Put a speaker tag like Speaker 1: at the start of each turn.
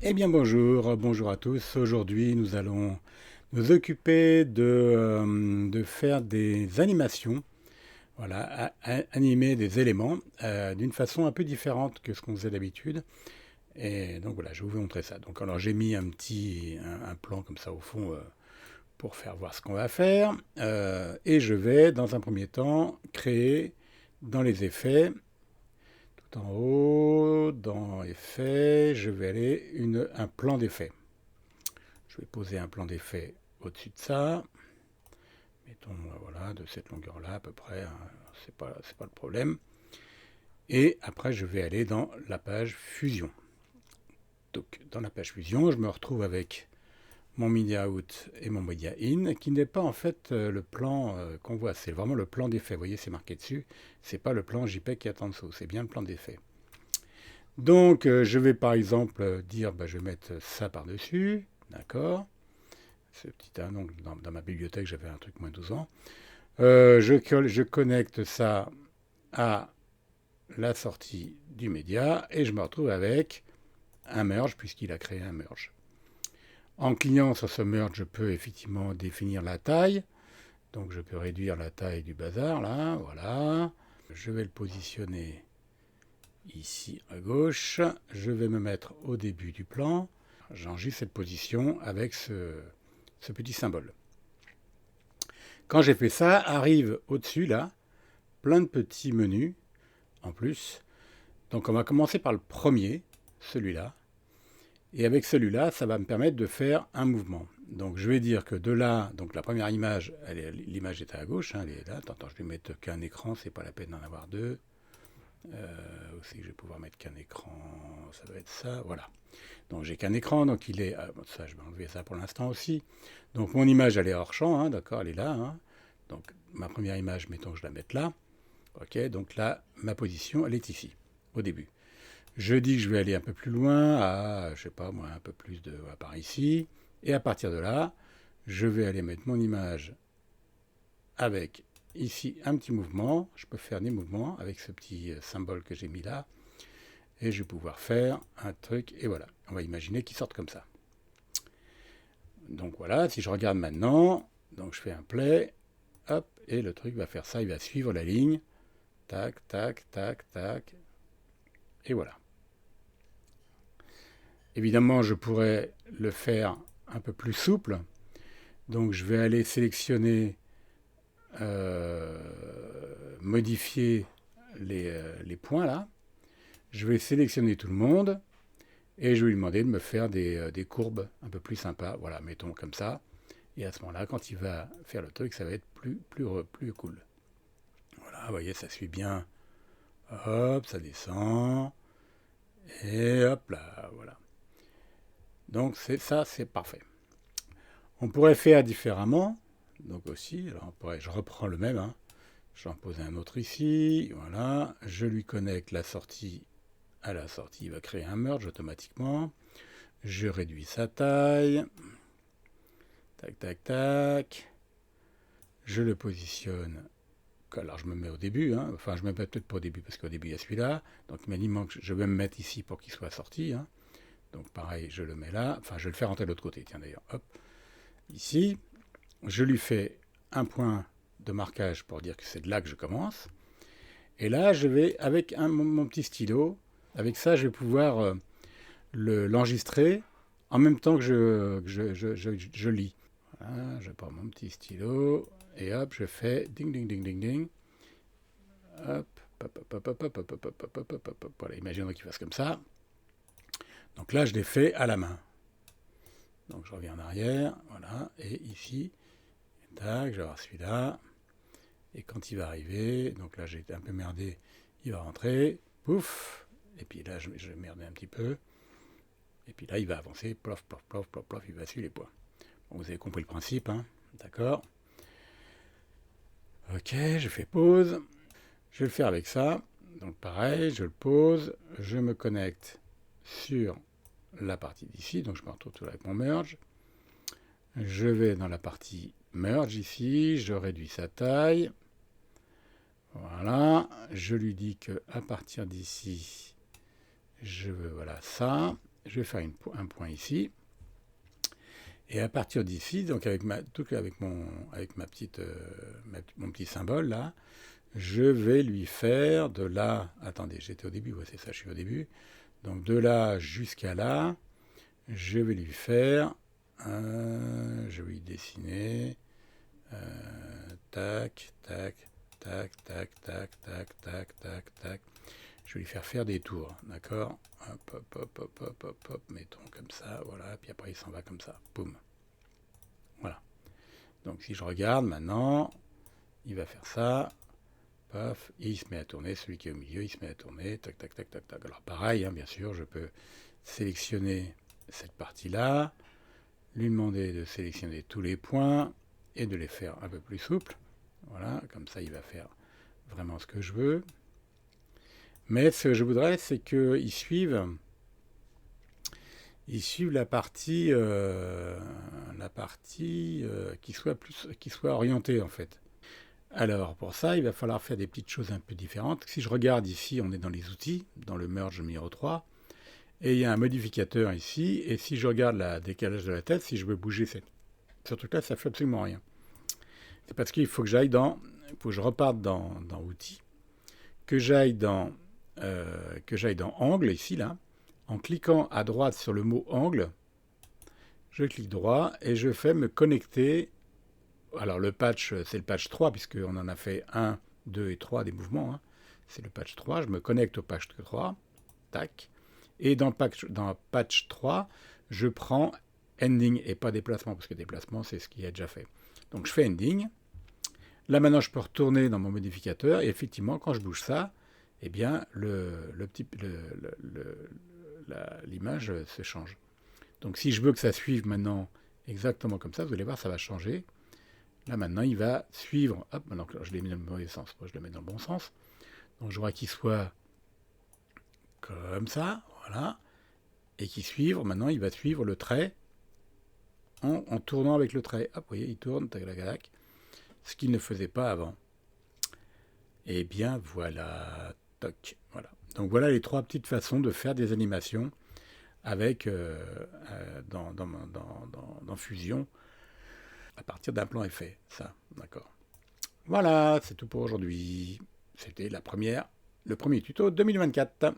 Speaker 1: Eh bien bonjour à tous. Aujourd'hui nous allons nous occuper de faire des animations, voilà, animer des éléments d'une façon un peu différente que ce qu'on faisait d'habitude. Et donc voilà, je vais vous montrer ça. Donc alors j'ai mis un plan comme ça au fond pour faire voir ce qu'on va faire. Et je vais dans un premier temps créer dans les effets tout en haut, dans effets, je vais aller un plan d'effet. Je vais poser un plan d'effet au-dessus de ça. Mettons, voilà, de cette longueur-là à peu près, hein, c'est pas le problème. Et après, je vais aller dans la page fusion. Donc, dans la page fusion, je me retrouve avec mon media out et mon media in, qui n'est pas en fait le plan qu'on voit, c'est vraiment le plan d'effet. Vous voyez, c'est marqué dessus. C'est pas le plan JPEG qui est en dessous, c'est bien le plan d'effet. Donc, je vais par exemple dire, bah, je vais mettre ça par-dessus, d'accord. Ce petit donc dans ma bibliothèque, j'avais un truc moins 12 ans. Je connecte ça à la sortie du média et je me retrouve avec un merge puisqu'il a créé un merge. En cliquant sur ce merge, je peux effectivement définir la taille. Donc je peux réduire la taille du bazar là, voilà. Je vais le positionner ici à gauche. Je vais me mettre au début du plan. J'enregistre cette position avec ce petit symbole. Quand j'ai fait ça, arrive au-dessus là plein de petits menus en plus. Donc on va commencer par le premier, celui-là. Et avec celui-là, ça va me permettre de faire un mouvement. Donc je vais dire que de là, donc la première image, l'image est à gauche, hein, elle est là. Attends, je vais mettre qu'un écran, c'est pas la peine d'en avoir deux. Aussi, je vais pouvoir mettre qu'un écran, ça va être ça, voilà. Donc j'ai qu'un écran, donc il est, ça je vais enlever ça pour l'instant aussi. Donc mon image elle est hors champ, hein, d'accord, elle est là. Hein. Donc ma première image, mettons que je la mette là. Ok, donc là, ma position, elle est ici, au début. Je dis que je vais aller un peu plus loin, je sais pas moi, un peu plus par ici. Et à partir de là, je vais aller mettre mon image avec ici un petit mouvement. Je peux faire des mouvements avec ce petit symbole que j'ai mis là. Et je vais pouvoir faire un truc. Et voilà, on va imaginer qu'il sorte comme ça. Donc voilà, si je regarde maintenant, donc je fais un play, hop, et le truc va faire ça, il va suivre la ligne. Tac, tac, tac, tac. Et voilà. Évidemment, je pourrais le faire un peu plus souple. Donc je vais aller sélectionner, euh, modifier les points là. Je vais sélectionner tout le monde et je vais lui demander de me faire des courbes un peu plus sympas. Voilà, mettons comme ça. Et à ce moment-là, quand il va faire le truc, ça va être plus cool. Voilà, vous voyez, ça suit bien. Hop, ça descend. Et hop là, voilà. Donc c'est ça, c'est parfait. On pourrait faire différemment. Donc aussi, alors je reprends le même. Hein. J'en pose un autre ici. Voilà. Je lui connecte la sortie à la sortie. Il va créer un merge automatiquement. Je réduis sa taille. Tac, tac, tac. Je le positionne. Alors je me mets au début. Hein. Enfin, je me mets peut-être pas au début parce qu'au début il y a celui-là. Donc il manque. Je vais me mettre ici pour qu'il soit sorti. Hein. Donc pareil, je le mets là. Enfin, je vais le faire rentrer de l'autre côté. Tiens d'ailleurs. Hop. Ici. Je lui fais un point de marquage pour dire que c'est de là que je commence. Et là, je vais, avec mon petit stylo, avec ça, je vais pouvoir l'enregistrer en même temps que je lis. Voilà, je prends mon petit stylo et hop, je fais ding ding ding ding ding. Hop, hop, hop, hop, hop, hop, hop, hop, hop, hop, hop, hop. Voilà, imaginons qu'il fasse comme ça. Donc là, je l'ai fait à la main. Donc je reviens en arrière, voilà, et ici, tac, je vais avoir celui-là. Et quand il va arriver, donc là j'ai été un peu merdé, il va rentrer, pouf, et puis là je vais merder un petit peu, et puis là il va avancer, plof, plof, plof, plof, plof, il va suivre les points. Bon, vous avez compris le principe, hein, d'accord. Ok, je fais pause, je vais le faire avec ça, donc pareil, je le pose, je me connecte sur la partie d'ici, donc je me retrouve tout avec mon merge, je vais dans la partie merge ici, je réduis sa taille, voilà, je lui dis que à partir d'ici, je veux voilà ça. je vais faire un point ici. Et à partir d'ici, donc avec mon petit symbole là, je vais lui faire de là. Attendez, j'étais au début, ouais, c'est ça, je suis au début. Donc de là jusqu'à là, je vais lui faire. Je vais lui dessiner. Tac, tac, tac, tac, tac, tac, tac, tac, tac. Je vais lui faire des tours, d'accord? Hop, hop, hop, hop, hop, hop, hop, mettons comme ça, voilà, puis après il s'en va comme ça, boum. Voilà. Donc si je regarde maintenant, il va faire ça, paf, et il se met à tourner, celui qui est au milieu, il se met à tourner, tac, tac, tac, tac, tac. Alors pareil, hein, bien sûr, je peux sélectionner cette partie-là, lui demander de sélectionner tous les points et de les faire un peu plus souples. Voilà, comme ça il va faire vraiment ce que je veux. Mais ce que je voudrais, c'est qu'ils suivent la partie, qui soit orientée en fait. Alors pour ça, il va falloir faire des petites choses un peu différentes. Si je regarde ici, on est dans les outils, dans le merge numéro 3, et il y a un modificateur ici, et si je regarde le décalage de la tête, si je veux bouger ce truc-là, ça fait absolument rien. C'est parce qu'il faut que j'aille il faut que je reparte dans outils, que j'aille dans angle ici là, en cliquant à droite sur le mot angle, je clique droit et je fais me connecter. Alors le patch, c'est le patch 3 puisqu'on en a fait 1, 2 et 3 des mouvements, hein. C'est le patch 3, je me connecte au patch 3, tac, et dans patch 3, je prends ending et pas déplacement parce que déplacement c'est ce qui est déjà fait. Donc je fais ending. Là maintenant je peux retourner dans mon modificateur et effectivement quand je bouge ça, eh bien l'image se change. Donc si je veux que ça suive maintenant exactement comme ça, vous allez voir, ça va changer. Là maintenant, il va suivre. Hop, maintenant je l'ai mis dans le mauvais sens, moi je le mets dans le bon sens. Donc je vois qu'il soit comme ça, voilà, et qu'il suive. Maintenant, il va suivre le trait en tournant avec le trait. Hop, vous voyez, il tourne, tac, tac, tac, ce qu'il ne faisait pas avant. Et bien voilà, toc, voilà. Donc voilà les trois petites façons de faire des animations avec dans Fusion à partir d'un plan effet. Ça, d'accord. Voilà, c'est tout pour aujourd'hui. C'était le premier tuto 2024.